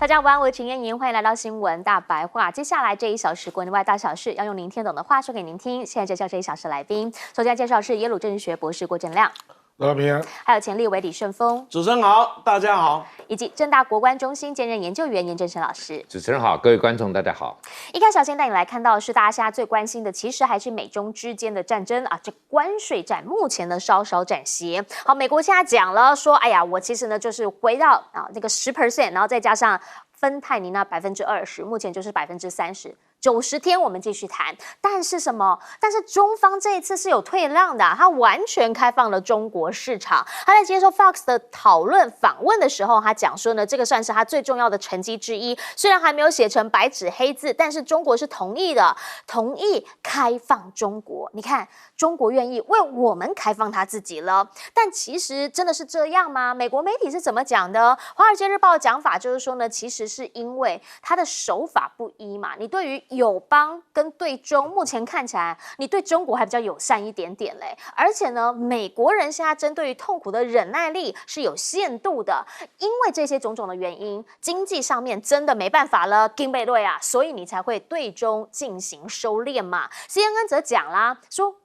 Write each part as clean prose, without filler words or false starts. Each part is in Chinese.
大家晚安，我是陈燕莹，欢迎来到新闻大白话。接下来这1小时国内外大小事，要用您听懂的话说给您听。现在介绍这1小时来宾，首先介绍是耶鲁政治学博士郭正亮，大家平安。还有前立委李顺峰，主持人好，大家好，以及政大国关中心兼任研究员严正生老师。主持人好，各位观众大家好。一开始先带你来看到的是大家现在最关心的，其实还是美中之间的战争啊，这关税战目前呢稍稍暂歇。好，美国现在讲了说，哎呀，我其实呢就是回到那个10%，然后再加上芬太尼那20%，目前就是30%，90天我们继续谈。但是什么？但是中方这一次是有退让的，他完全开放了中国市场。他在接受 Fox 的讨论访问的时候，他讲说呢，这个算是他最重要的成绩之一。虽然还没有写成白纸黑字，但是中国是同意的，同意开放中国。你看，中国愿意为我们开放他自己了。但其实真的是这样吗？美国媒体是怎么讲的？《华尔街日报》的讲法就是说呢，其实是因为他的手法不一嘛。你对于友邦跟对中，目前看起来你对中国还比较友善一点点嘞。而且呢，美国人现在针对于痛苦的忍耐力是有限度的，因为这些种种的原因，经济上面真的没办法了，金贝瑞啊，所以你才会对中进行收敛嘛。CNN 则讲啦，说，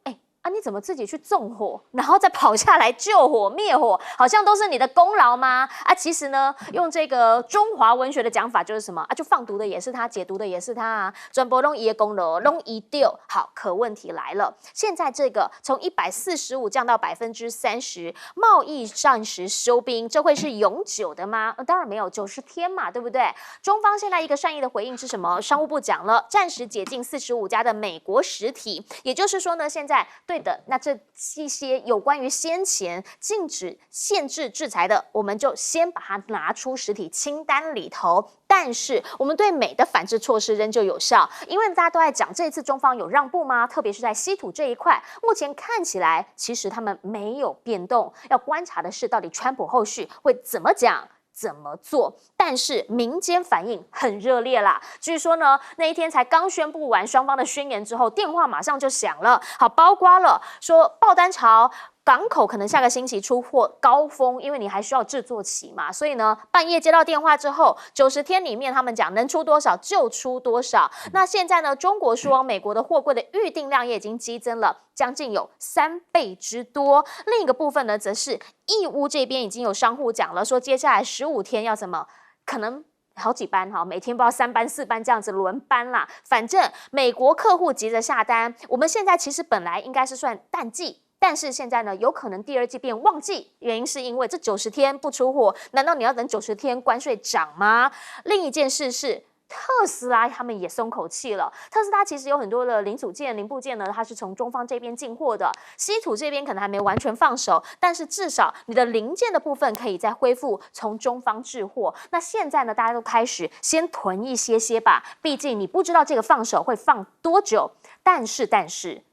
你怎么自己去纵火，然后再跑下来救火灭火，好像都是你的功劳吗？其实呢，用这个中华文学的讲法就是什么就放毒的也是他，解毒的也是他啊，全部都一个功劳，都一丢。好，可问题来了，现在这个从145降到30%，贸易暂时休兵，这会是永久的吗？当然没有，90天嘛，对不对？中方现在一个善意的回应是什么？商务部讲了，暂时解禁45家的美国实体，也就是说呢，现在对的，那这一些有关于先前禁止、限制、制裁的，我们就先把它拿出实体清单里头。但是我们对美的反制措施仍旧有效，因为大家都在讲这一次中方有让步吗？特别是在稀土这一块，目前看起来其实他们没有变动。要观察的是，到底川普后续会怎么讲？怎么做？但是民间反应很热烈啦。据说呢，那一天才刚宣布完双方的宣言之后，电话马上就响了。好，包括了说爆单潮。港口可能下个星期出货高峰，因为你还需要制作期嘛，所以呢，半夜接到电话之后，90天里面他们讲能出多少就出多少。那现在呢，中国输往美国的货柜的预定量也已经激增了，将近有3倍之多。另一个部分呢，则是义乌这边已经有商户讲了，说接下来15天要怎么可能。好几班哈，每天不知道3班4班这样子轮班啦。反正美国客户急着下单，我们现在其实本来应该是算淡季。但是现在呢，有可能第2季变旺季，原因是因为这90天不出货，难道你要等90天关税涨吗？另一件事是。特斯拉他们也松口气了。特斯拉其实有很多的零组件、零部件呢，它是从中方这边进货的。稀土这边可能还没完全放手，但是至少你的零件的部分可以再恢复从中方制货。那现在呢，大家都开始先囤一些吧，毕竟你不知道这个放手会放多久。但是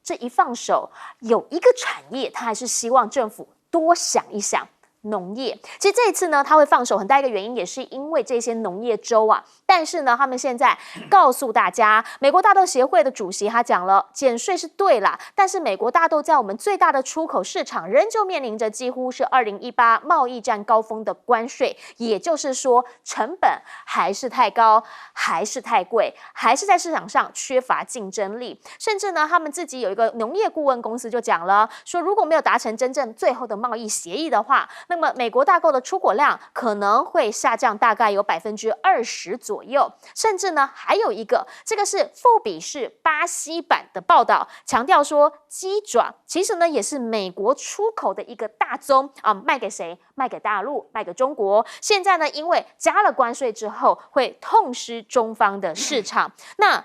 这一放手，有一个产业，它还是希望政府多想一想。农业其实这一次呢，他会放手很大一个原因，也是因为这些农业州啊。但是呢，他们现在告诉大家，美国大豆协会的主席他讲了，减税是对啦，但是美国大豆在我们最大的出口市场，仍旧面临着几乎是2018贸易战高峰的关税，也就是说，成本还是太高，还是太贵，还是在市场上缺乏竞争力。甚至呢，他们自己有一个农业顾问公司就讲了，说如果没有达成真正最后的贸易协议的话，那么美国大豆的出口量可能会下降大概有20%左右，甚至呢还有一个，这个是富比士巴西版的报道，强调说鸡爪其实呢也是美国出口的一个大宗啊，卖给谁？卖给大陆，卖给中国。现在呢，因为加了关税之后，会痛失中方的市场。那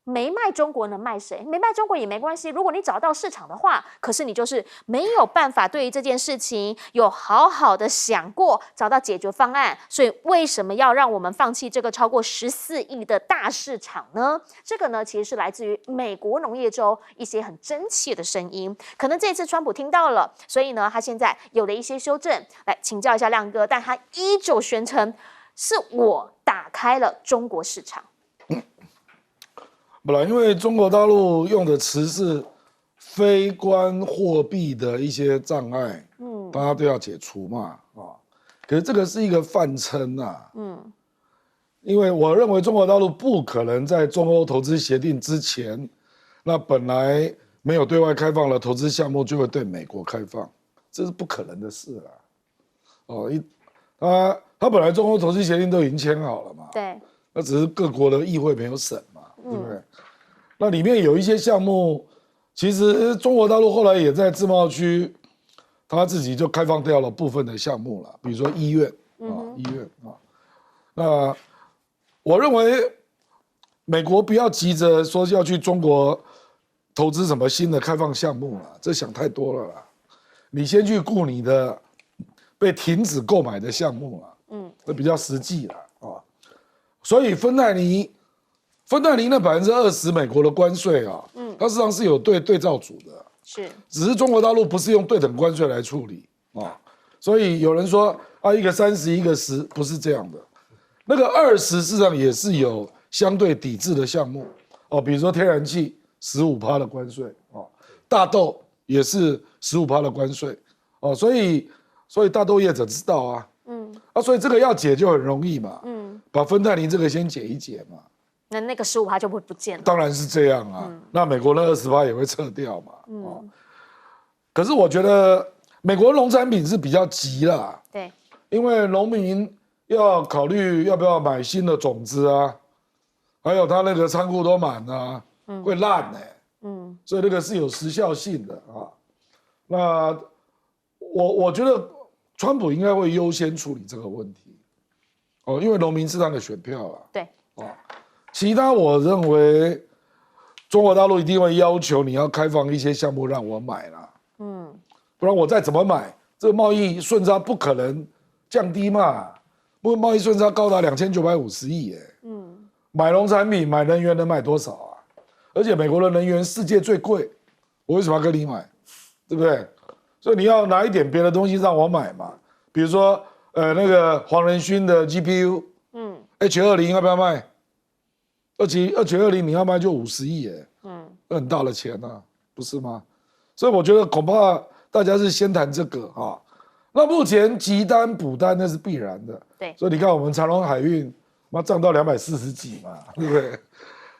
没卖中国能卖谁？没卖中国也没关系，如果你找到市场的话，可是你就是没有办法对于这件事情有好好的想过，找到解决方案。所以为什么要让我们放弃这个超过14亿的大市场呢？这个呢，其实是来自于美国农业州一些很真切的声音。可能这次川普听到了，所以呢，他现在有了一些修正。来请教一下亮哥，但他依旧宣称是我打开了中国市场。不然，因为中国大陆用的词是非关货币的一些障碍，大家都要解除嘛，可是这个是一个泛称啊，因为我认为中国大陆不可能在中欧投资协定之前，那本来没有对外开放的投资项目就会对美国开放，这是不可能的事啊。他本来中欧投资协定都已经签好了嘛，对，那只是各国的议会没有审嘛，对不对？那里面有一些项目，其实中国大陆后来也在自贸区，他自己就开放掉了部分的项目了，比如说医院医院那我认为美国不要急着说要去中国投资什么新的开放项目了，这想太多了啦。你先去顾你的被停止购买的项目了，这比较实际了啊。所以芬太尼那20%美国的关税啊，它实际上是有对照组的，是，只是中国大陆不是用对等关税来处理啊，所以有人说啊，一个30，一个10，不是这样的。那个20事实上也是有相对抵制的项目哦，比如说天然气15%的关税哦，大豆也是15%的关税哦，所以大豆业者知道啊，所以这个要解就很容易嘛，把芬太尼这个先解一解嘛。那个15%就会不见了。当然是这样啊，那美国的20%也会撤掉嘛。可是我觉得美国农产品是比较急啦，对，因为农民要考虑要不要买新的种子啊，还有他那个仓库都满啊，会烂所以那个是有时效性的啊。那我觉得川普应该会优先处理这个问题，因为农民是他的选票啊。对，其他我认为中国大陆一定会要求你要开放一些项目让我买啦，不然我再怎么买，这个贸易顺差不可能降低嘛，不过贸易顺差高达2950亿耶，买农产品买能源能买多少啊？而且美国的能源世界最贵，我为什么要跟你买？对不对？所以你要拿一点别的东西让我买嘛，比如说那个黄仁勋的 GPU，H20要不要卖？2720你要卖就50亿耶，很大的钱啊，不是吗？所以我觉得恐怕大家是先谈这个啊。那目前急单补单那是必然的，对，所以你看我们长荣海运，涨到240几嘛，对不对？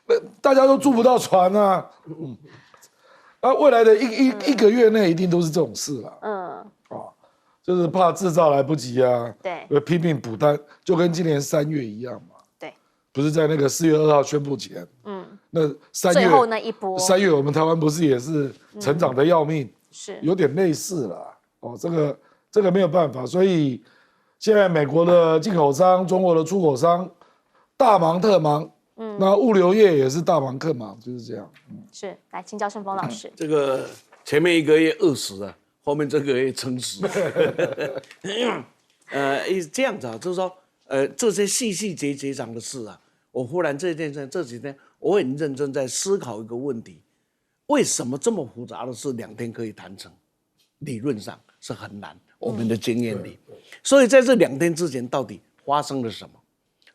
那大家都租不到船啊，未来的一个月内一定都是这种事了，就是怕制造来不及啊，对，拼命补单，就跟今年3月一样嘛。不是在那个4月2号宣布前，那3月最后那一波，3月我们台湾不是也是成长的要命，是有点类似了这个没有办法，所以现在美国的进口商、中国的出口商大忙特忙，那物流业也是大忙特忙，就是这样。是，来请教盛峰老师，这个前面一个月饿死了，后面这个月撑死了，这样子啊，就是说，这些细细节节上的事啊。我忽然这几天，我很认真在思考一个问题：为什么这么复杂的事2天可以谈成？理论上是很难，我们的经验里。所以在这2天之前，到底发生了什么？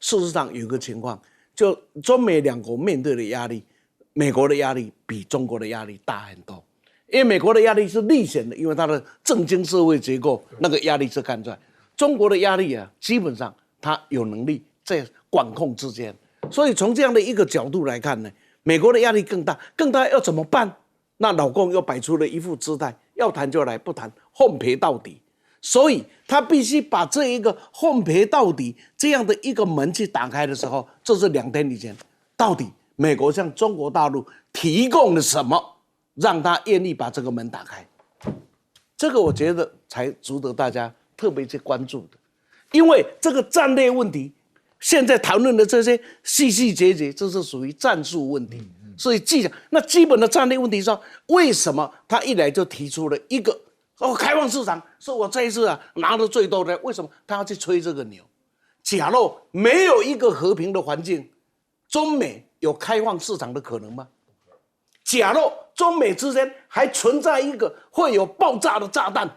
事实上有一个情况，就中美两国面对的压力，美国的压力比中国的压力大很多。因为美国的压力是历显的，因为它的政经社会结构那个压力是看出来。中国的压力啊，基本上它有能力在管控之间。所以从这样的一个角度来看呢，美国的压力更大，要怎么办？那老共又摆出了一副姿态，要谈就来，不谈奉陪到底。所以他必须把这一个奉陪到底这样的一个门去打开的时候，这是2天以前，到底美国向中国大陆提供了什么，让他愿意把这个门打开？这个我觉得才值得大家特别去关注的，因为这个战略问题。现在谈论的这些细细节节，这是属于战术问题，所以那基本的战略问题上，为什么他一来就提出了一个开放市场是我这一次拿的最多的？为什么他要去吹这个牛？假若没有一个和平的环境，中美有开放市场的可能吗？假若中美之间还存在一个会有爆炸的炸弹，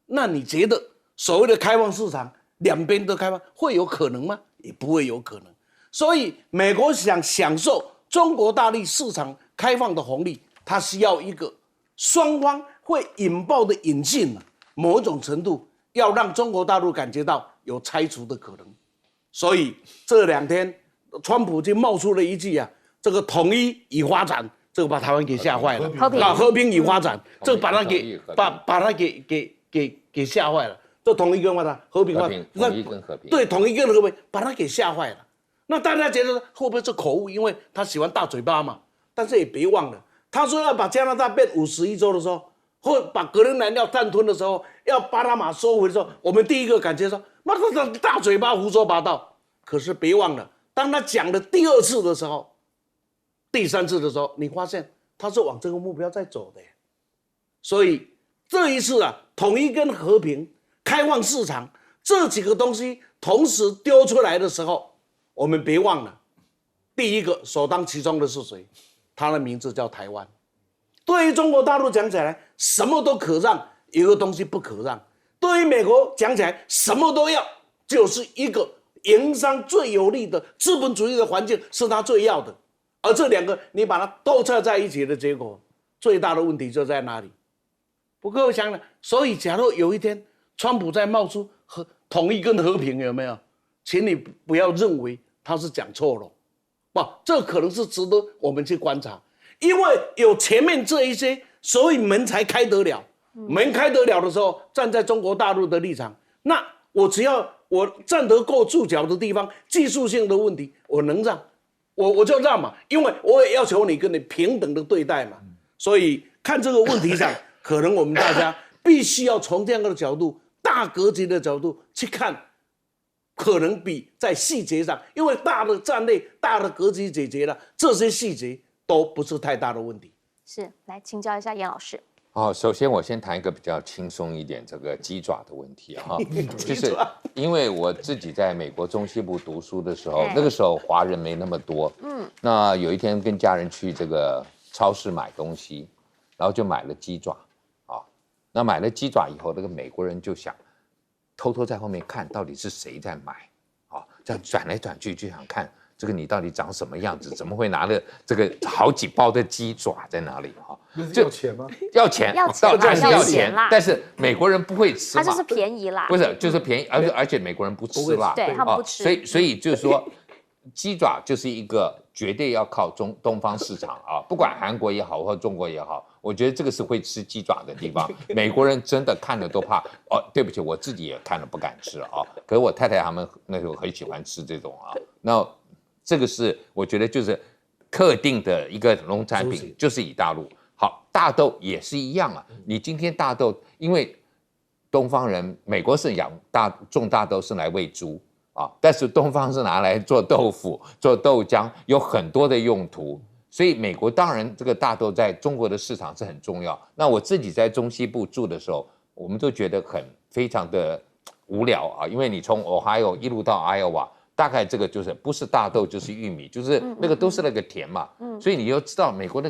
那你觉得所谓的开放市场2边都开放会有可能吗？也不会有可能。所以美国想享受中国大陆市场开放的红利，它需要一个双方会引爆的引进，某种程度要让中国大陆感觉到有拆除的可能。所以这2天川普就冒出了一句啊，这个统一与发展，这个把台湾给吓坏了，和平与发展，这个把他给把他给吓坏了。这统一跟发展，和平发展，统一跟和平，对，统一跟和平，把他给吓坏了。那大家觉得会不会是口误？因为他喜欢大嘴巴嘛。但是也别忘了，他说要把加拿大变51州的时候，或把格陵兰要暂吞的时候，要巴拿马收回的时候，我们第一个感觉说，妈的大嘴巴胡说八道。可是别忘了，当他讲了第2次的时候，第3次的时候，你发现他是往这个目标在走的。所以这一次啊，统一跟和平、开放市场这几个东西同时丢出来的时候，我们别忘了，第一个首当其冲的是谁？他的名字叫台湾。对于中国大陆讲起来，什么都可让，有个东西不可让；对于美国讲起来，什么都要，就是一个营商最有利的资本主义的环境是他最要的。而这两个你把它斗扯在一起的结果，最大的问题就在哪里？不各位想想，所以假如有一天川普在冒出统一跟和平，有没有？请你不要认为他是讲错了，不，这可能是值得我们去观察，因为有前面这一些，所以门才开得了。门开得了的时候，站在中国大陆的立场，那我只要我站得够住脚的地方，技术性的问题我能让，我就让嘛，因为我也要求你跟你平等的对待嘛。所以看这个问题上，可能我们大家必须要从这样的角度、大格局的角度去看。可能比在细节上，因为大的战略、大的格局解决了，这些细节都不是太大的问题。是，来请教一下严老师。首先我先谈一个比较轻松一点这个鸡爪的问题哈，就是因为我自己在美国中西部读书的时候，那个时候华人没那么多，那有一天跟家人去这个超市买东西，然后就买了鸡爪啊，那买了鸡爪以后，那个美国人就想。偷偷在后面看到底是谁在买，这样转来转去就想看这个你到底长什么样子，怎么会拿了这个好几包的鸡爪在哪里要钱吗？要钱，当然是要钱，但是美国人不会吃嘛，它就是便宜啦，不是就是便宜，而且美国人不吃辣，对他们不吃，所以就是说，鸡爪就是一个绝对要靠东方市场啊，不管韩国也好或中国也好。我觉得这个是会吃鸡爪的地方，美国人真的看了都怕对不起，我自己也看了不敢吃啊。可是我太太他们那时候很喜欢吃这种啊。那这个是我觉得就是特定的一个农产品，就是以大陆好，大豆也是一样啊。你今天大豆，因为东方人美国是种大豆是来喂猪啊，但是东方是拿来做豆腐、做豆浆，有很多的用途。所以美国当然这个大豆在中国的市场是很重要。那我自己在中西部住的时候，我们都觉得非常的无聊啊，因为你从 Ohio 一路到 Iowa， 大概这个就是不是大豆就是玉米，就是那个都是那个田嘛。所以你要知道美国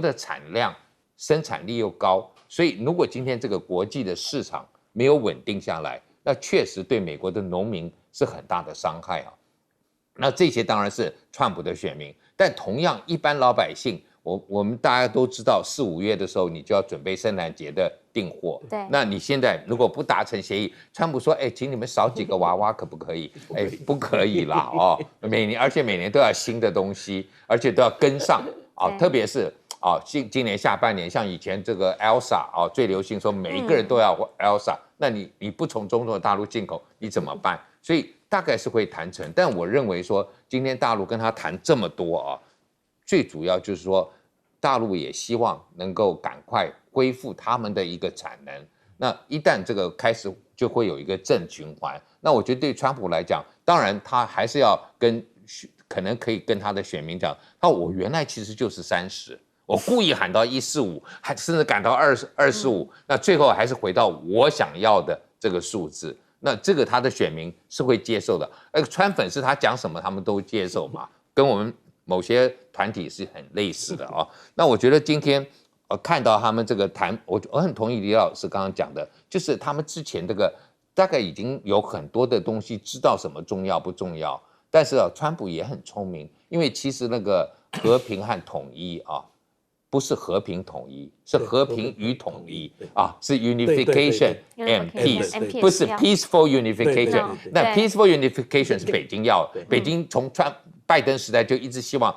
的产量、生产力又高，所以如果今天这个国际的市场没有稳定下来，那确实对美国的农民是很大的伤害啊。那这些当然是川普的选民。但同样，一般老百姓，我们大家都知道，4、5月的时候，你就要准备圣诞节的订货。对，那你现在如果不达成协议，川普说，请你们少几个娃娃可不可以？不可以啦而且每年都要新的东西，而且都要跟上啊，特别是今年下半年，像以前这个 Elsa 最流行说每一个人都要 Elsa，那你不从中国大陆进口，你怎么办？所以大概是会谈成，但我认为说，今天大陆跟他谈这么多最主要就是说，大陆也希望能够赶快恢复他们的一个产能。那一旦这个开始，就会有一个正循环。那我觉得对川普来讲，当然他还是要可能可以跟他的选民讲，我原来其实就是30，我故意喊到145，还甚至赶到25，那最后还是回到我想要的这个数字。那这个他的选民是会接受的，川粉是他讲什么他们都接受嘛，跟我们某些团体是很类似的那我觉得今天看到他们这个谈，我很同意李老师刚刚讲的，就是他们之前这个大概已经有很多的东西知道什么重要不重要，但是川普也很聪明，因为其实那个和平和统一不是和平统一，是和平与统一是 unification and peace， 不是 peaceful unification。那 peaceful unification 是北京要的，北京从拜登时代就一直希望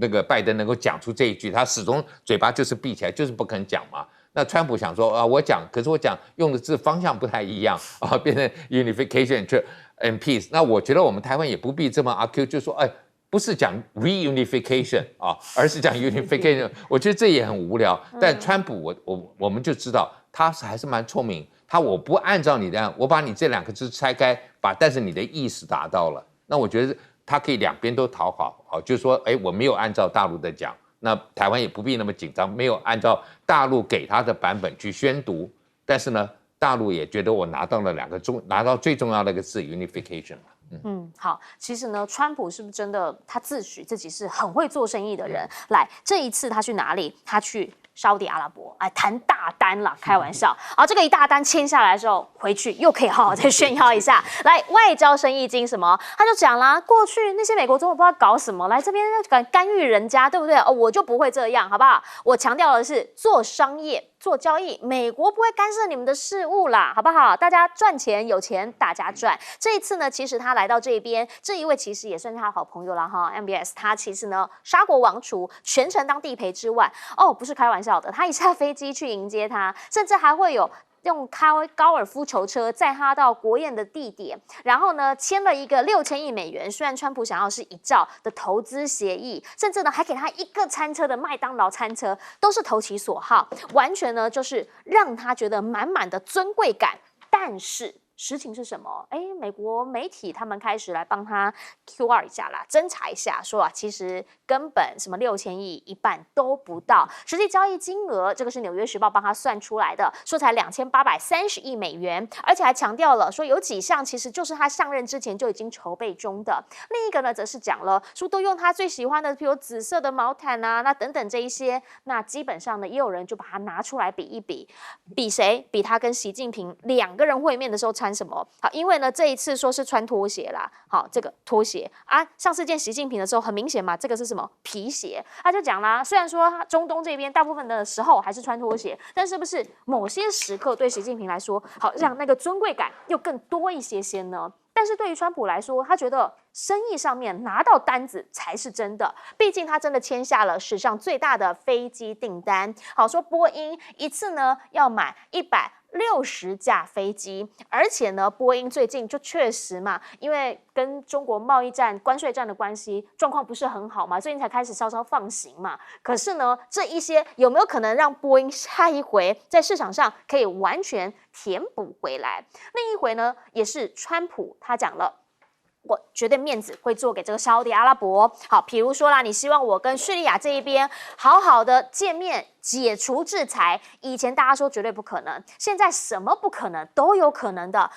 那个拜登能够讲出这一句，他始终嘴巴就是闭起来，就是不肯讲嘛。那川普想说啊，我讲，可是我讲用的字方向不太一样啊，变成 unification and peace。那我觉得我们台湾也不必这么阿 Q， 就说哎，不是讲 reunification 啊，而是讲 unification。我觉得这也很无聊。但川普我们就知道他还是蛮聪明，我不按照你的，我把你这2个字拆开，但是你的意思达到了，那我觉得他可以两边都讨好，就是说，哎，我没有按照大陆的讲。那台湾也不必那么紧张，没有按照大陆给他的版本去宣读，但是呢，大陆也觉得我拿到了拿到最重要的一个字 unification 嘛。好，其实呢，川普是不是真的他自诩自己是很会做生意的人？来，这一次他去哪里？他去沙地阿拉伯，哎，谈大单了，开玩笑。好，这个一大单签下来之后，回去又可以好好再炫耀一下。来，外交生意经什么？他就讲啦，过去那些美国总统不知道搞什么，来这边干预人家，对不对？我就不会这样，好不好？我强调的是做商业。做交易，美国不会干涉你们的事务啦，好不好？大家赚钱有钱大家赚。这一次呢，其实他来到这边，这一位其实也算是他的好朋友了哈。MBS 他其实呢杀国亡除，全程当地陪之外，不是开玩笑的，他一下飞机去迎接他，甚至还会有用开高尔夫球车载他到国宴的地点，然后呢签了一个$6000亿，虽然川普想要是1兆的投资协议，甚至呢还给他一个餐车的麦当劳餐车，都是投其所好，完全呢就是让他觉得满满的尊贵感。但是实情是什么？美国媒体他们开始来帮他 QR 一下啦，侦查一下，说其实根本什么6000亿一半都不到，实际交易金额这个是《纽约时报》帮他算出来的，说才$2830亿，而且还强调了说有几项其实就是他上任之前就已经筹备中的。另一个呢，则是讲了说都用他最喜欢的，比如紫色的毛毯啊，那等等这一些，那基本上呢，也有人就把它拿出来比一比，比谁？比他跟习近平2个人会面的时候穿什么？好，因为呢这一次说是穿拖鞋啦，好，这个拖鞋啊，上次见习近平的时候很明显嘛，这个是什么？皮鞋。他就讲啦，虽然说中东这边大部分的时候还是穿拖鞋，但是不是某些时刻对习近平来说，好让那个尊贵感又更多一些些呢？但是对于川普来说，他觉得生意上面拿到单子才是真的，毕竟他真的签下了史上最大的飞机订单。好，说波音一次呢要买160架飞机，而且呢，波音最近就确实嘛，因为跟中国贸易战、关税战的关系，状况不是很好嘛，最近才开始稍稍放行嘛。可是呢，这一些有没有可能让波音下一回在市场上可以完全填补回来？另一回呢，也是川普他讲了。我绝对面子会做给这个沙地阿拉伯。好，比如说啦，你希望我跟叙利亚这一边好好的见面，解除制裁。以前大家说绝对不可能，现在什么不可能都有可能的。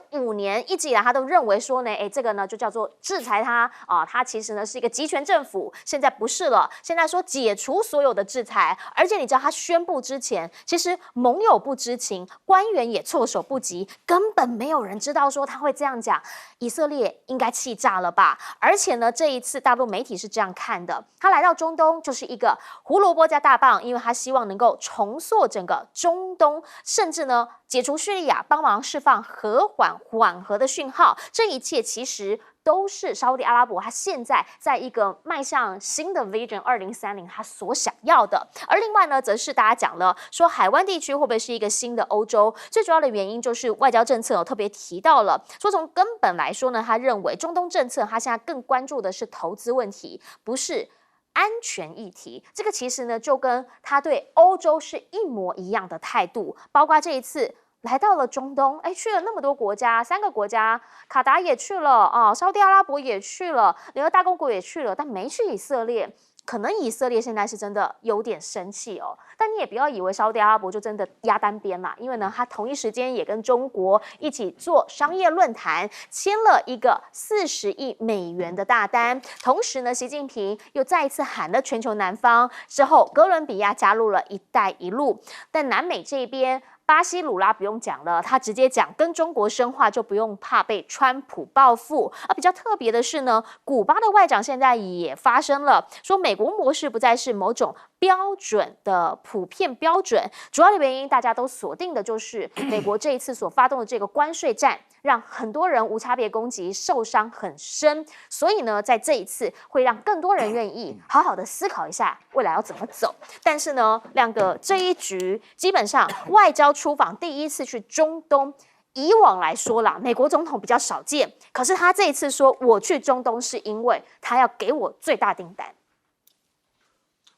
25年一直以来，他都认为说呢，这个呢就叫做制裁他啊，他其实呢是一个集权政府，现在不是了。现在说解除所有的制裁，而且你知道他宣布之前，其实盟友不知情，官员也措手不及，根本没有人知道说他会这样讲。以色列应该气炸了吧？而且呢，这一次大陆媒体是这样看的，他来到中东就是一个胡萝卜加大棒，因为他希望能够重塑整个中东，甚至呢解除叙利亚，帮忙释放缓和的讯号。这一切其实都是沙地阿拉伯他现在在一个迈向新的 Vision 2030他所想要的。而另外呢，则是大家讲了说海湾地区会不会是一个新的欧洲？最主要的原因就是外交政策有特别提到了，说从根本来说呢，他认为中东政策他现在更关注的是投资问题，不是安全议题。这个其实呢，就跟他对欧洲是一模一样的态度，包括这一次来到了中东，去了那么多国家，3个国家，卡达也去了啊，沙地阿拉伯也去了，联合大公国也去了，但没去以色列。可能以色列现在是真的有点生气哦，但你也不要以为沙地阿拉伯就真的压单边啦，因为呢，他同一时间也跟中国一起做商业论坛，签了一个$40亿的大单。同时呢，习近平又再一次喊了全球南方，之后哥伦比亚加入了一带一路，但南美这边。巴西鲁拉不用讲了，他直接讲跟中国深化就不用怕被川普报复。比较特别的是呢，古巴的外长现在也发声了，说美国模式不再是某种标准的普遍标准，主要的原因大家都锁定的就是美国这一次所发动的这个关税战，让很多人无差别攻击，受伤很深。所以呢，在这一次会让更多人愿意好好的思考一下未来要怎么走。但是呢，亮哥这一局基本上外交出访第一次去中东。以往来说啦，美国总统比较少见，可是他这一次说我去中东是因为他要给我最大订单。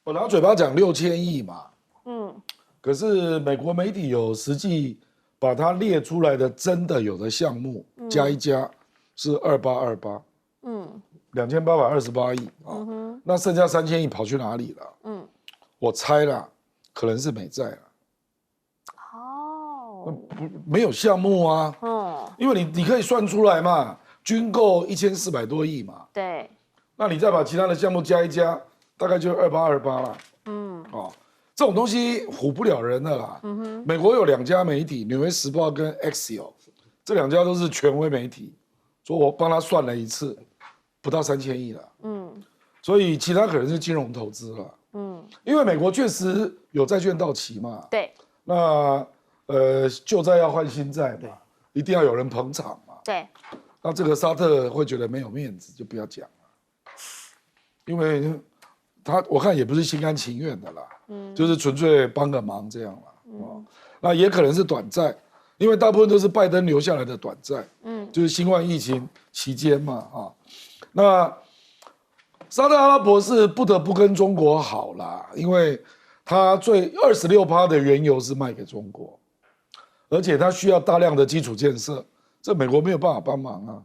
我拿嘴巴讲6000亿嘛，可是美国媒体有实际把它列出来的真的有的项目加一加是2828，2828亿啊，那剩下3000亿跑去哪里了？我猜啦，可能是美债了。没有项目啊，因为你可以算出来嘛，军购1400多亿嘛，对，那你再把其他的项目加一加，大概就2828了，这种东西唬不了人的啦。美国有2家媒体，《纽约时报》跟 Axios， 这2家都是权威媒体，说我帮他算了一次，不到3000亿了，所以其他可能是金融投资了，因为美国确实有债券到期嘛，对，那旧债要换新债嘛，一定要有人捧场嘛。对，那这个沙特会觉得没有面子，就不要讲了，因为我看也不是心甘情愿的啦，就是纯粹帮个忙这样啦。那也可能是短债，因为大部分都是拜登留下来的短债，就是新冠疫情期间嘛，那沙特阿拉伯是不得不跟中国好啦，因为它26%的原油是卖给中国。而且它需要大量的基础建设，这美国没有办法帮忙啊。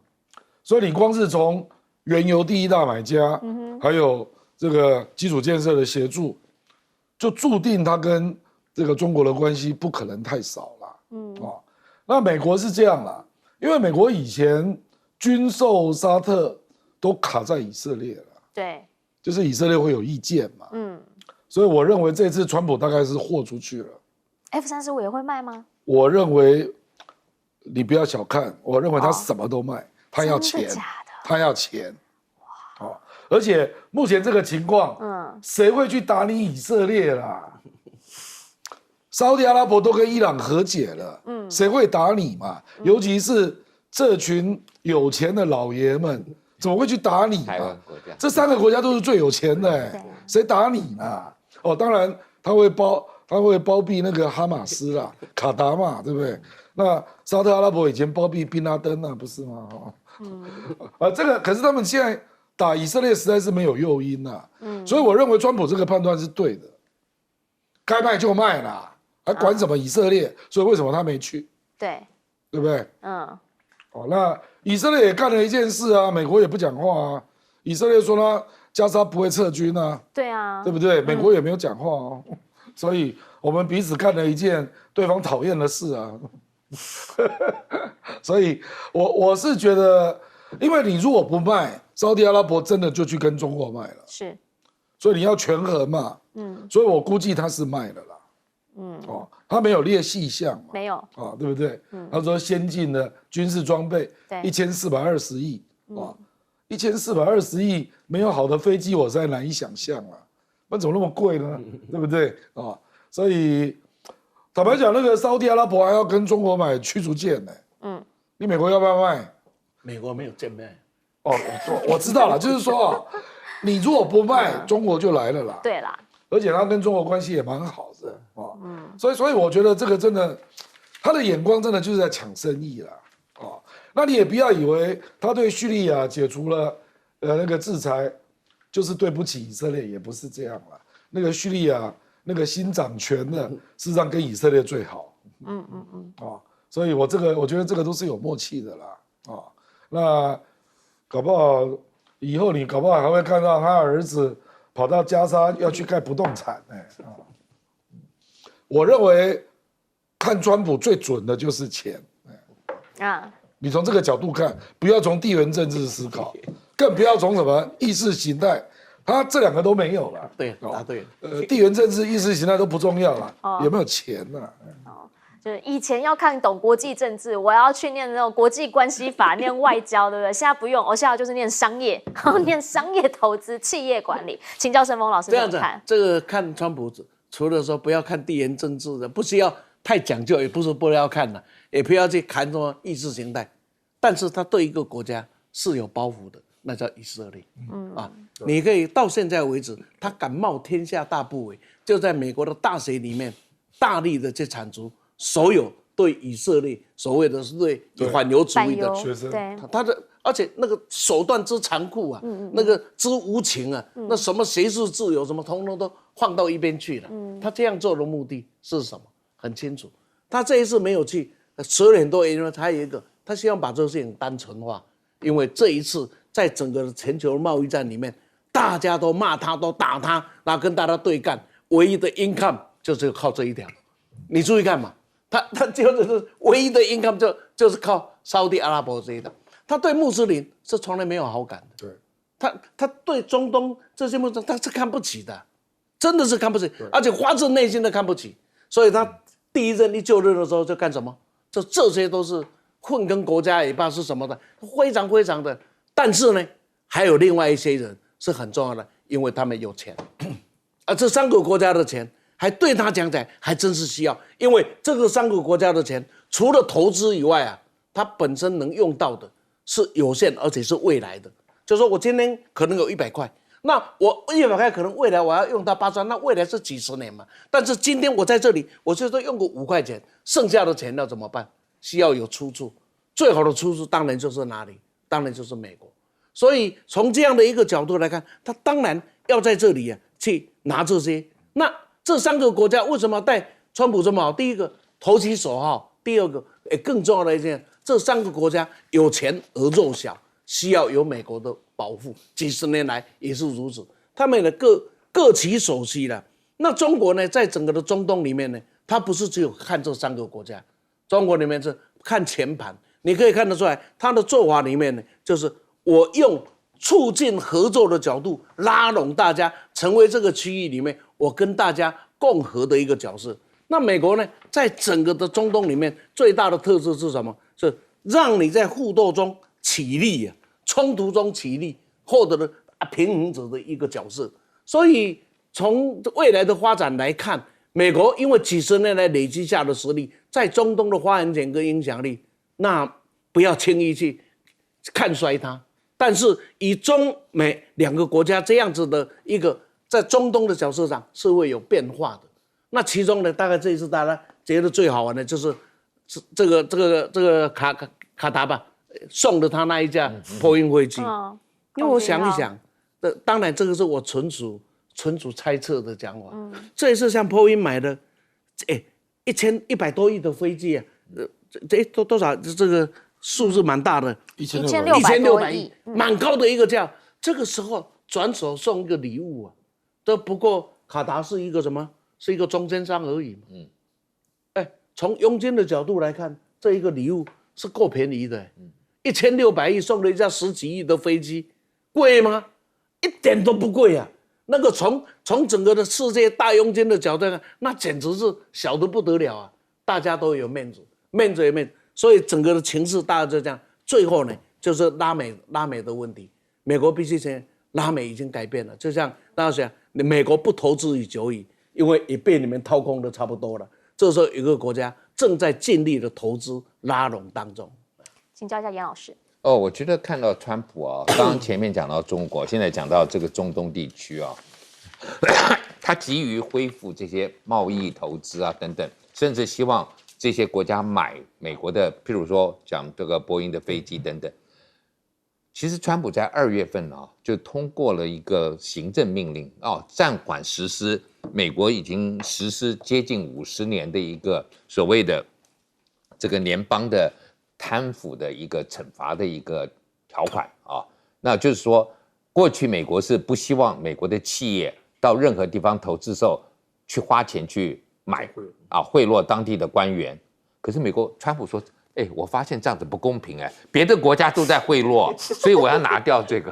所以你光是从原油第一大买家，还有这个基础建设的协助，就注定它跟这个中国的关系不可能太少了。那美国是这样啦，因为美国以前军售沙特都卡在以色列了，对，就是以色列会有意见嘛。所以我认为这次川普大概是豁出去了。F-35也会卖吗？我认为你不要小看，我认为他什么都卖，他要钱，他要钱，而且目前这个情况，谁会去打你以色列啦？沙特阿拉伯都跟伊朗和解了，谁会打你嘛？尤其是这群有钱的老爷们，怎么会去打你嘛？这3个国家都是最有钱的，谁打你呢？当然他会包庇那个哈马斯啦，卡达嘛，对不对？那沙特阿拉伯以前包庇宾拉登啊，不是吗？这个可是他们现在打以色列实在是没有诱因呐，所以我认为川普这个判断是对的，该卖就卖啦，还管什么以色列？所以为什么他没去？对不对？那以色列也干了一件事啊，美国也不讲话啊，以色列说他加沙不会撤军啊，对啊，对不对？美国也没有讲话哦。所以我们彼此干了一件对方讨厌的事啊，所以我是觉得，因为你如果不卖，沙特阿拉伯真的就去跟中国卖了，是，所以你要权衡嘛，所以我估计他是卖了啦，他没有列细项嘛，没有，对不对？他说先进的军事装备1420亿，1420亿没有好的飞机，我实在难以想象啊。那怎么那么贵呢？对不对啊？所以坦白讲，那个沙特阿拉伯还要跟中国买驱逐舰呢。你美国要不要卖？美国没有舰卖。我知道了，就是说你如果不卖，中国就来了啦。对啦，而且他跟中国关系也蛮好的所以我觉得这个真的，他的眼光真的就是在抢生意啦。那你也不要以为他对叙利亚解除了那个制裁。就是对不起以色列，也不是这样啦。那个叙利亚那个新掌权的，事实上跟以色列最好。所以我觉得这个都是有默契的啦。那搞不好以后你搞不好还会看到他儿子跑到加沙要去盖不动产我认为看川普最准的就是钱你从这个角度看，不要从地缘政治思考。更不要从什么意识形态，他这2个都没有了。对，答对了。地缘政治、意识形态都不重要了，有没有钱呢？就是以前要看懂国际政治，我要去念那种国际关系法、念外交，对不对？现在不用，我现在就是念商业，然后念商业投资、企业管理。请教申峰老师这样子怎么看？这个看川普，除了说不要看地缘政治的，不需要太讲究，也不是不要看了，也不要去看什么意识形态，但是他对一个国家是有包袱的，那叫以色列。你可以到现在为止，他敢冒天下大不韪，就在美国的大学里面大力的去铲除所有对以色列所谓的是对反犹主义的学生，对，他的，而且那个手段之残酷啊，那个之无情啊，那什么学术自由什么，通通都放到一边去了。他这样做的目的是什么？很清楚。他这一次没有去，所有人都因为他有一个，他希望把这个事情单纯化，因为这一次在整个全球贸易战里面，大家都骂他，都打他，然后跟大家对干，唯一的 income 就是靠这一条。你注意看嘛。他就是唯一的 income 就是靠沙特阿拉伯这一条，他对穆斯林是从来没有好感的。对，他对中东这些穆斯林他是看不起的，真的是看不起，而且发自内心的看不起。所以他第一任一就任的时候就干什么？这些都是混跟国家也罢是什么的，非常非常的。但是呢，还有另外一些人是很重要的，因为他们有钱，而这3个国家的钱。还对他讲起来还真是需要，因为这个3个国家的钱，除了投资以外啊，它本身能用到的是有限，而且是未来的。就是说我今天可能有100块，那我100块可能未来我要用到80，那未来是几十年嘛。但是今天我在这里，我就说用个5块钱，剩下的钱要怎么办？需要有出处，最好的出处当然就是哪里？当然就是美国。所以从这样的一个角度来看，他当然要在这里啊去拿这些。那这3个国家为什么带川普这么好？第一个投其所好，第二个更重要的一件，这3个国家有钱而弱小，需要有美国的保护，几十年来也是如此。他们呢各取所需了。那中国呢，在整个的中东里面呢，它不是只有看这3个国家，中国里面是看全盘。你可以看得出来，他的做法里面呢，就是我用促进合作的角度拉拢大家，成为这个区域里面我跟大家共和的一个角色。那美国呢，在整个的中东里面最大的特色是什么？是让你在互斗中起立啊，冲突中起立，获得了平衡者的一个角色。所以从未来的发展来看，美国因为几十年来累积下的实力，在中东的发言权跟影响力，那不要轻易去看衰它。但是以中美2个国家这样子的一个在中东的角色上是会有变化的。那其中呢，大概这一次大家觉得最好玩的就是这个卡达吧，送了他那一架波音飞机。因为我想一想，当然这个是我纯属猜测的讲法。这一次像波音买的，1100多亿的飞机啊，这多少这个。数字蛮大的，1600亿，蛮高的一个价。这个时候转手送一个礼物啊，都不过卡达是一个什么？是一个中间商而已嘛。从佣金的角度来看，这一个礼物是够便宜的。1600亿送了一架10几亿的飞机，贵吗？一点都不贵啊。那个从整个的世界大佣金的角度看，那简直是小得不得了啊！大家都有面子，面子有面子。所以整个的情势大概就这样，最后呢就是拉美的问题。美国必须承认，拉美已经改变了。就像大家想，美国不投资已久矣，因为也被你们掏空的差不多了。这时候有一个国家正在尽力的投资拉拢当中。请教一下严老师。我觉得看到川普啊，刚刚前面讲到中国，现在讲到这个中东地区啊，他急于恢复这些贸易投资啊等等，甚至希望这些国家买美国的，譬如说讲这个波音的飞机等等。其实川普在2月份啊，就通过了一个行政命令暂缓实施美国已经实施接近50年的一个所谓的这个联邦的贪腐的一个惩罚的一个条款啊。那就是说，过去美国是不希望美国的企业到任何地方投资的时候去花钱去买贿赂当地的官员。可是美国川普说，哎，我发现这样子不公平哎，别的国家都在贿赂，所以我要拿掉这个，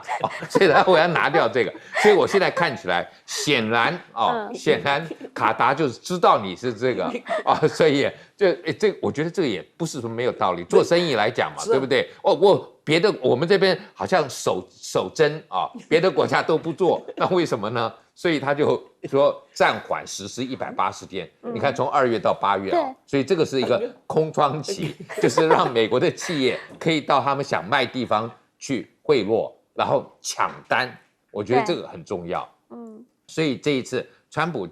所以我要拿掉这个，所以我现在看起来，显然卡达就是知道你是这个啊，所以这我觉得这个也不是说没有道理，做生意来讲嘛，对不对？我们这边好像守贞啊，别的国家都不做，那为什么呢？所以他就说暂缓实施180天，你看从2月到8月啊，所以这个是一个空窗期，就是让美国的企业可以到他们想卖地方去贿赂，然后抢单，我觉得这个很重要。所以这一次川普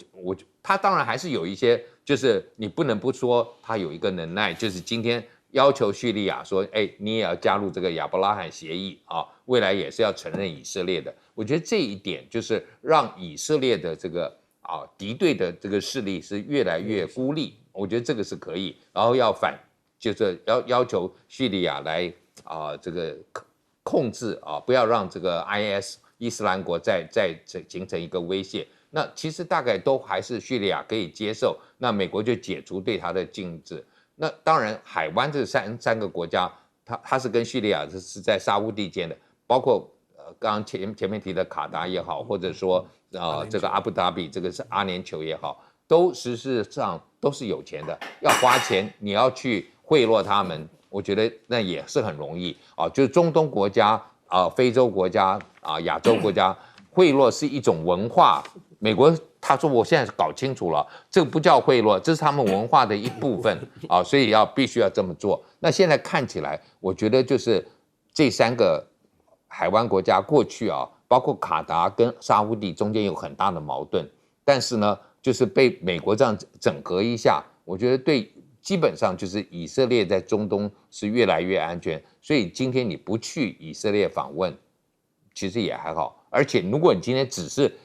他当然还是有一些，就是你不能不说他有一个能耐，就是今天要求叙利亚说，哎，你也要加入这个亚伯拉罕协议啊，未来也是要承认以色列的。我觉得这一点就是让以色列的这个敌对的这个势力是越来越孤立，我觉得这个是可以。然后就是要求叙利亚来这个控制不要让这个 IS 伊斯兰国再形成一个威胁。那其实大概都还是叙利亚可以接受，那美国就解除对它的禁制。那当然，海湾这三个国家，它是跟叙利亚是在沙乌地间的，包括刚刚前面提的卡达也好，或者说这个阿布达比这个是阿联酋也好，都事实上都是有钱的，要花钱，你要去贿赂他们，我觉得那也是很容易就是中东国家非洲国家亚洲国家，贿赂是一种文化。美国他说我现在搞清楚了，这个不叫贿赂，这是他们文化的一部分所以必须要这么做。那现在看起来，我觉得就是这3个海湾国家过去包括卡达跟沙乌地中间有很大的矛盾，但是呢，就是被美国这样整合一下，我觉得基本上就是以色列在中东是越来越安全。所以今天你不去以色列访问，其实也还好。而且如果你今天只是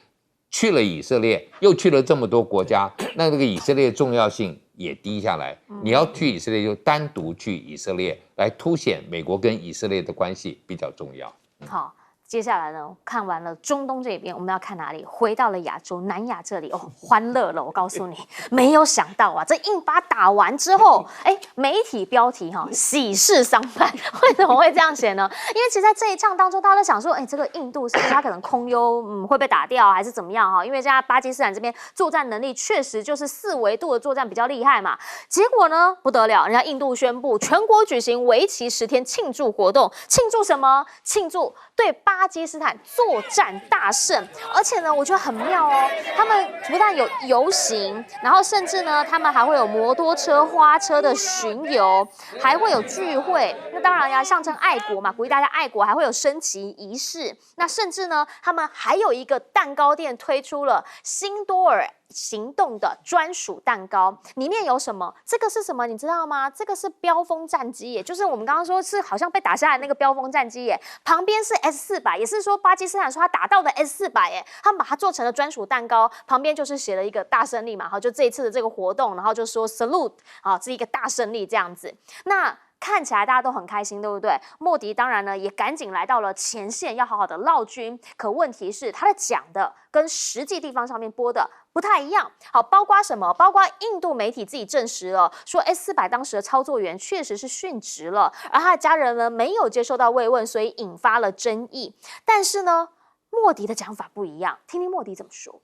去了以色列，又去了这么多国家，那这个以色列的重要性也低下来。你要去以色列，就单独去以色列，来凸显美国跟以色列的关系比较重要。好。接下来呢，看完了中东这边，我们要看哪里？回到了亚洲，南亚这里欢乐了。我告诉你，没有想到这印巴打完之后，媒体标题喜事商办，为什么会这样写呢？因为其实在这一仗当中，大家都想说，这个印度是不是他可能空优会被打掉，还是怎么样因为现在巴基斯坦这边作战能力确实就是4维度的作战比较厉害嘛。结果呢，不得了，人家印度宣布全国举行为期10天庆祝活动，庆祝什么？庆祝对巴基斯坦作战大胜，而且呢，我觉得很妙他们不但有游行，然后甚至呢，他们还会有摩托车、花车的巡游，还会有聚会。那当然呀，象征爱国嘛，鼓励大家爱国，还会有升旗仪式。那甚至呢，他们还有一个蛋糕店推出了辛多尔行动的专属蛋糕，里面有什么？这个是什么？你知道吗？这个是飙风战机耶，就是我们刚刚说是好像被打下来那个飙风战机耶，旁边是 S400，也是说巴基斯坦说他打到的 S400耶，他们把它做成了专属蛋糕，旁边就是写了一个大胜利嘛，就这一次的这个活动，然后就说 salute 这是一个大胜利这样子。那看起来大家都很开心，对不对？莫迪当然呢也赶紧来到了前线，要好好的闹军。可问题是，他的讲的跟实际地方上面播的不太一样。好，包括什么？包括印度媒体自己证实了，说 S400当时的操作员确实是殉职了，而他的家人呢没有接受到慰问，所以引发了争议。但是呢，莫迪的讲法不一样，听听莫迪怎么说。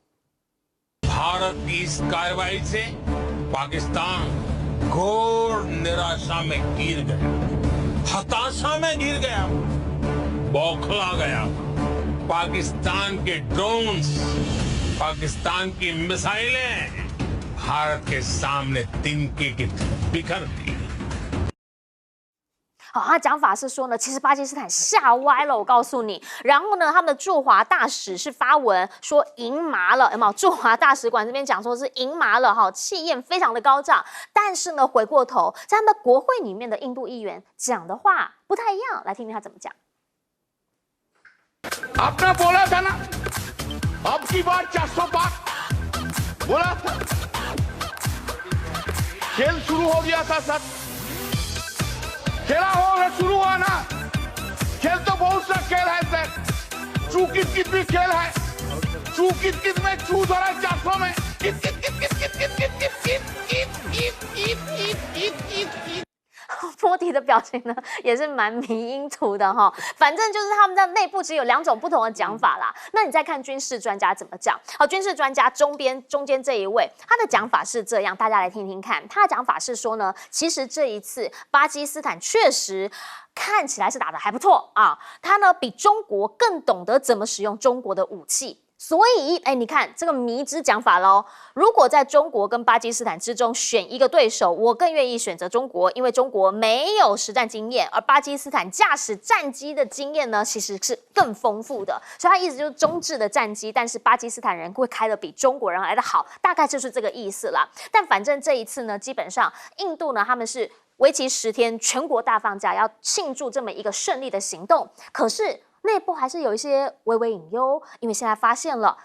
भारत की इस कार्रवाई से पाकिस्तान घोर निराशा में गिर गया, हताशा में गिर गया, बौखला गया। पाकिस्तान के ड्रोन्स, पाकिस्तान की मिसाइलें भारत के सामने तिनके की बिखर दी। 好，他讲法是说呢，其实巴基斯坦吓歪了，我告诉你。然后呢，他们的驻华大使是发文说赢麻了，有没有？驻华大使馆这边讲说是赢麻了，气焰非常的高涨。但是呢，回过头，在他们的国会里面的印度议员讲的话不太一样，来听听他怎么讲。आपने बोला था ना, अब की बार 405 बोला था, खेल शुरू हो गया था सर, खेला हो शुरू हुआ ना, खेल तो बहुत सा खेल है सर, चू कित कित भी खेल है, चू कित कित में चू धरा 400 में, कित कित कित कित कित कित कित कित कित कित कित कित कित कित कित।莫迪的表情呢也是蛮迷因图的哈。反正就是他们在内部其实有2种不同的讲法啦。那你再看军事专家怎么讲？好，军事专家中间这一位，他的讲法是这样，大家来听听看。他的讲法是说呢，其实这一次巴基斯坦确实看起来是打得还不错啊，他呢比中国更懂得怎么使用中国的武器。所以，你看这个迷之讲法喽。如果在中国跟巴基斯坦之中选一个对手，我更愿意选择中国，因为中国没有实战经验，而巴基斯坦驾驶战机的经验呢，其实是更丰富的。所以他意思就是中制的战机，但是巴基斯坦人会开得比中国人来得好，大概就是这个意思啦。但反正这一次呢，基本上印度呢，他们是为期10天，全国大放假，要庆祝这么一个胜利的行动。可是内部还是有一些微微隐忧，因为现在发现了。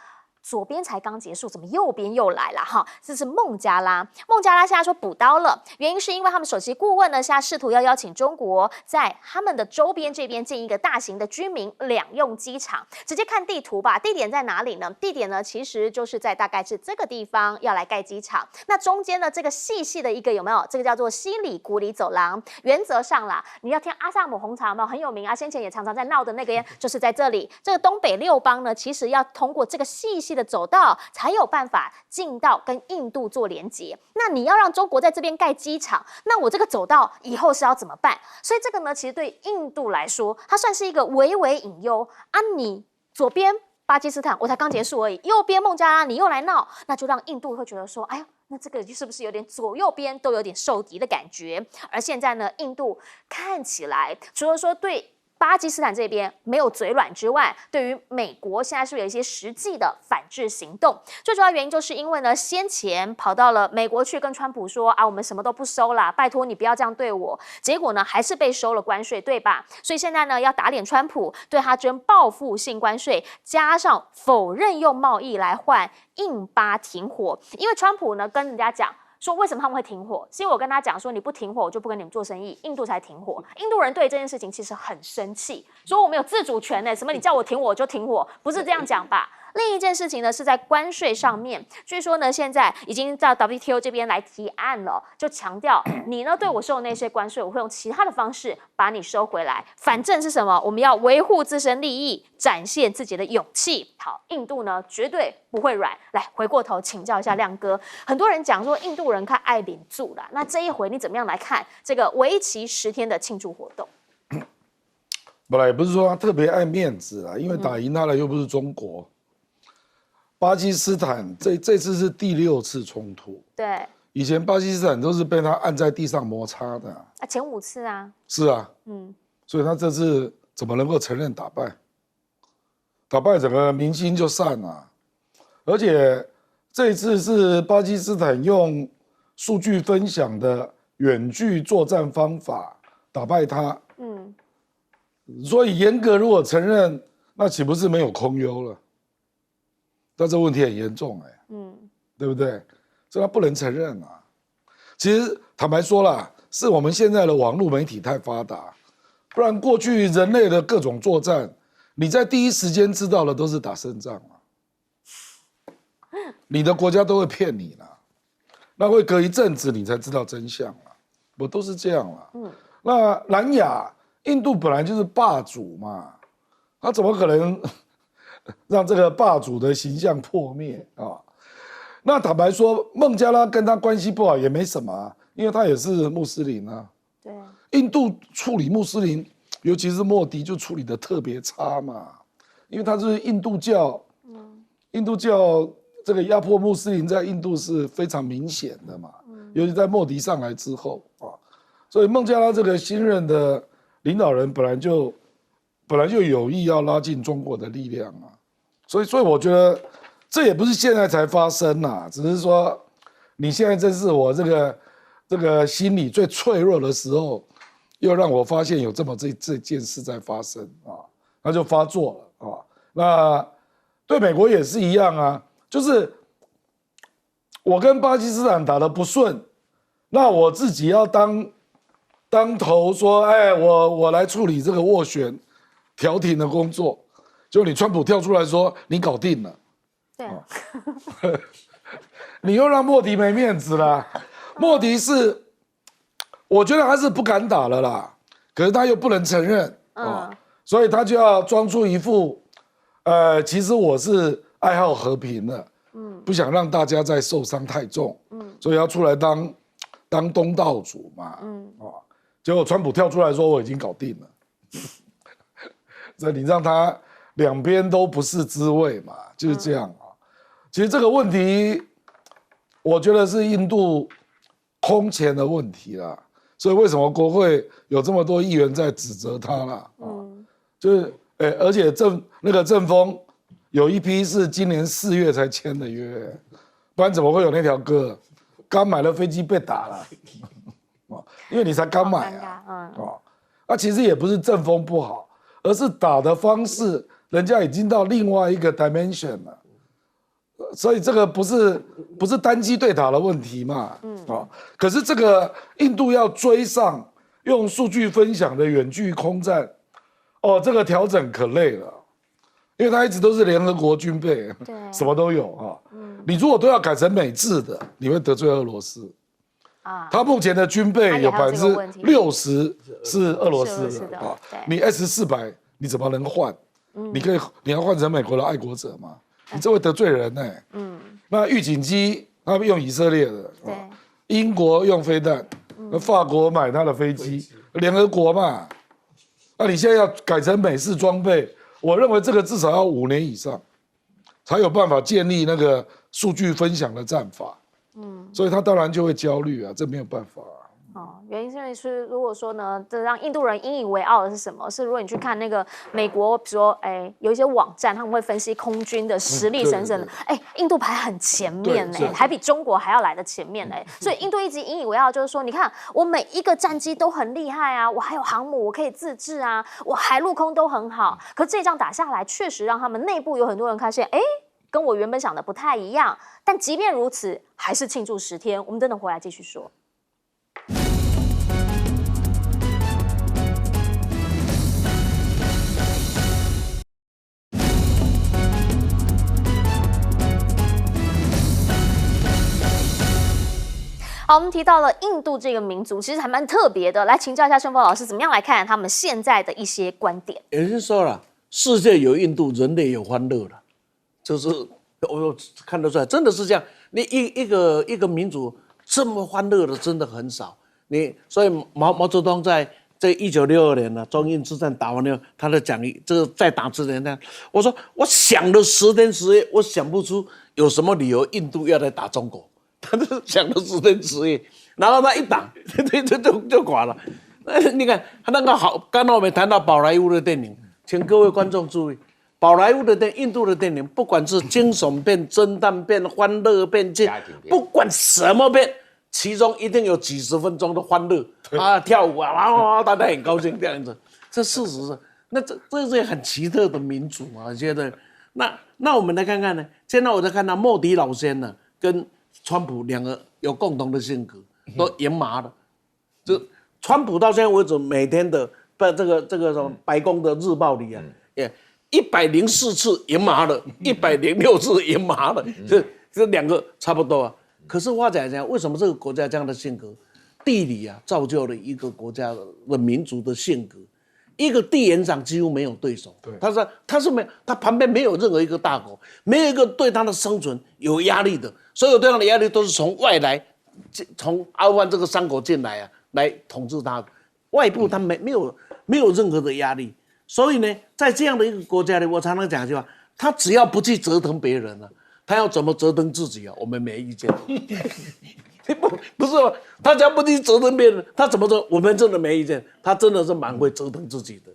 左边才刚结束，怎么右边又来了哈？这是孟加拉，孟加拉现在说补刀了，原因是因为他们首席顾问呢，现在试图要邀请中国在他们的周边这边建一个大型的居民两用机场。直接看地图吧，地点在哪里呢？地点呢其实就是在大概是这个地方要来盖机场。那中间的这个细的一个有没有？这个叫做西里古里走廊。原则上啦，你要听阿萨姆红茶有没有很有名啊？先前也常常在闹的那个，就是在这里。这个东北6邦呢，其实要通过这个细的走道，才有办法进到跟印度做连接。那你要让中国在这边盖机场，那我这个走道以后是要怎么办？所以这个呢，其实对印度来说，它算是一个微微隐忧啊。你左边巴基斯坦我才刚结束而已，右边孟加拉你又来闹，那就让印度会觉得说，哎呀，那这个是不是有点左右边都有点受敌的感觉？而现在呢，印度看起来除了说对巴基斯坦这边没有嘴软之外，对于美国现在是不是有一些实际的反制行动？最主要原因就是因为呢，先前跑到了美国去跟川普说啊，我们什么都不收啦，拜托你不要这样对我。结果呢，还是被收了关税，对吧？所以现在呢，要打脸川普，对他征报复性关税，加上否认用贸易来换印巴停火。因为川普呢跟人家讲。说为什么他们会停火？是因为我跟他讲说你不停火，我就不跟你们做生意。印度才停火，印度人对这件事情其实很生气，说我们有自主权呢，什么你叫我停火我就停火，不是这样讲吧？另一件事情呢，是在关税上面，据说呢，现在已经到 WTO 这边来提案了，就强调你呢对我收的那些关税，我会用其他的方式把你收回来。反正是什么？我们要维护自身利益，展现自己的勇气。好，印度呢绝对不会软。来，回过头请教一下亮哥，很多人讲说印度人看爱领住啦，那这一回你怎么样来看这个为期10天的庆祝活动？本来也不是说他特别爱面子啦，因为打赢他的又不是中国。巴基斯坦这次是第6次冲突，对，以前巴基斯坦都是被他按在地上摩擦的啊，前5次啊，是啊，所以他这次怎么能够承认打败？打败整个民心就散了，而且这一次是巴基斯坦用数据分享的远距作战方法打败他，所以严格如果承认，那岂不是没有空优了？但这问题很严重对不对？所以他不能承认啊。其实坦白说啦，是我们现在的网络媒体太发达，不然过去人类的各种作战，你在第一时间知道的都是打胜仗你的国家都会骗你啦，那会隔一阵子你才知道真相啦，不都是这样啦。那南亚印度本来就是霸主嘛，他怎么可能让这个霸主的形象破灭啊？那坦白说，孟加拉跟他关系不好也没什么因为他也是穆斯林啊。对，印度处理穆斯林，尤其是莫迪就处理的特别差嘛，因为他是印度教，印度教这个压迫穆斯林在印度是非常明显的嘛，尤其在莫迪上来之后所以孟加拉这个新任的领导人本来就有意要拉近中国的力量所以我觉得这也不是现在才发生只是说你现在正是我这个心理最脆弱的时候，又让我发现有这件事在发生那就发作了那对美国也是一样就是我跟巴基斯坦打得不顺，那我自己要当头说，我来处理这个斡旋调停的工作，结果你川普跳出来说你搞定了，对，你又让莫迪没面子了。莫迪是，我觉得他是不敢打了啦，可是他又不能承认，所以他就要装出一副，其实我是爱好和平的，不想让大家再受伤太重，所以要出来当东道主嘛，结果川普跳出来说我已经搞定了，所以你让他两边都不是滋味嘛，就是这样啊。其实这个问题，我觉得是印度空前的问题啦，所以为什么国会有这么多议员在指责他啦？就是而且政风有一批是今年4月才签的约，不然怎么会有那条歌？刚买了飞机被打了，因为你才刚买啊，其实也不是政风不好，而是打的方式，人家已经到另外一个 dimension 了，所以这个不是单机对打的问题嘛，可是这个印度要追上用数据分享的远距空战，这个调整可累了。因为它一直都是联合国军备，什么都有啊。你如果都要改成美制的，你会得罪俄罗斯。它目前的军备有60%是俄罗斯的啊。你 S-400你怎么能换？你要换成美国的爱国者嘛？你这会得罪人呢。那预警机他们用以色列的，英国用飞弹，法国买他的飞机，联合国嘛。那你现在要改成美式装备？我认为这个至少要5年以上，才有办法建立那个数据分享的战法。所以他当然就会焦虑啊，这没有办法原因是如果说呢，这让印度人引以为傲的是什么？是如果你去看那个美国，比如说有一些网站，他们会分析空军的实力等等的，印度排很前面还比中国还要来的前面所以印度一直引以为傲，就是说，你看我每一个战机都很厉害啊，我还有航母，我可以自制啊，我海陆空都很好。可这仗打下来，确实让他们内部有很多人发现，跟我原本想的不太一样。但即便如此，还是庆祝10天。我们等等回来继续说。好，我们提到了印度这个民族，其实还蛮特别的。来请教一下盛峰老师，怎么样来看他们现在的一些观点？有人说了，世界有印度，人类有欢乐了，就是我看得出来，真的是这样。你一个民族这么欢乐的，真的很少。所以毛泽东在1962年呢，中印之战打完了，他的讲这个在打之前呢，我说我想了10天10夜，我想不出有什么理由印度要来打中国。他就想了10天10夜，然后他一打，就垮了。你看他那个好，刚刚我们谈到宝莱坞的电影，请各位观众注意，宝莱坞的印度的电影，不管是惊悚片、侦探片、欢乐片、不管什么片，其中一定有几10分钟的欢乐跳舞啊，大家很高兴这样子。这事实是，那这是很奇特的民族啊，我觉得。那我们来看看呢，现在我在看到莫迪老先呢跟川普2个有共同的性格，都盐麻的。就川普到现在为止，每天的这个什么白宫的日报里啊，104次盐麻的，106次盐麻的，这2个差不多啊。可是话讲，为什么这个国家这样的性格？地理啊，造就了一个国家的民族的性格。一个地缘上几乎没有对手，他是没有，他旁边没有任何一个大国，没有一个对他的生存有压力的，所有对他的压力都是从外来，从阿富汗这个山口进来来统治他，外部他没有任何的压力，所以呢，在这样的一个国家里，我常常讲一句话，他只要不去折腾别人他要怎么折腾自己我们没意见。不是他只要不去折腾别人，他怎么做我们真的没意见。他真的是蛮会折腾自己的。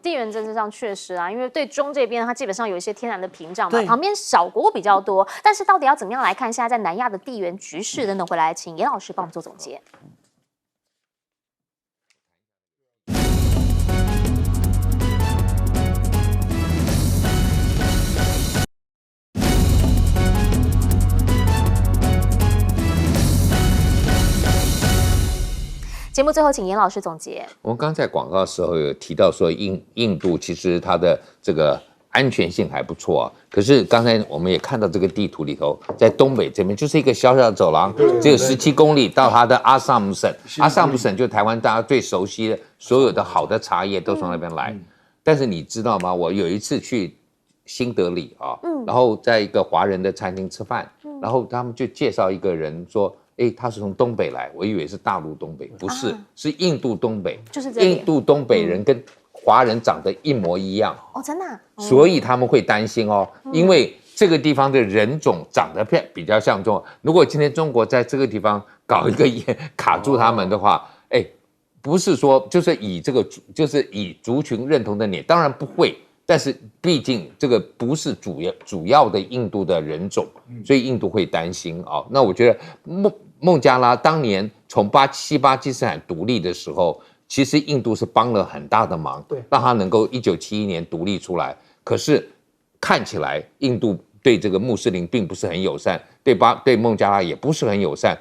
地缘政治上确实因为对中这边它基本上有一些天然的屏障嘛，旁边小国比较多。但是到底要怎么样来看现在在南亚的地缘局势等等，回来请严老师帮我们做总结。节目最后，请严老师总结。我们刚在广告的时候有提到说印度其实它的这个安全性还不错啊。可是刚才我们也看到这个地图里头，在东北这边就是一个小小的走廊，只有17公里到它的阿萨姆省。阿萨姆省就是台湾大家最熟悉的，所有的好的茶叶都从那边来。但是你知道吗？我有一次去新德里啊，然后在一个华人的餐厅吃饭，然后他们就介绍一个人说。他是从东北来，我以为是大陆东北，不是，是印度东北。就是这里印度东北人跟华人长得一模一样哦，真的啊、所以他们会担心哦，因为这个地方的人种长得比较像中国。如果今天中国在这个地方搞一个卡住他们的话，不是说就是以族群认同的你，当然不会。但是毕竟这个不是主要的印度的人种，所以印度会担心啊。那我觉得孟加拉当年从西巴基斯坦独立的时候，其实印度是帮了很大的忙，对，让他能够1971年独立出来。可是看起来印度对这个穆斯林并不是很友善，对孟加拉也不是很友善，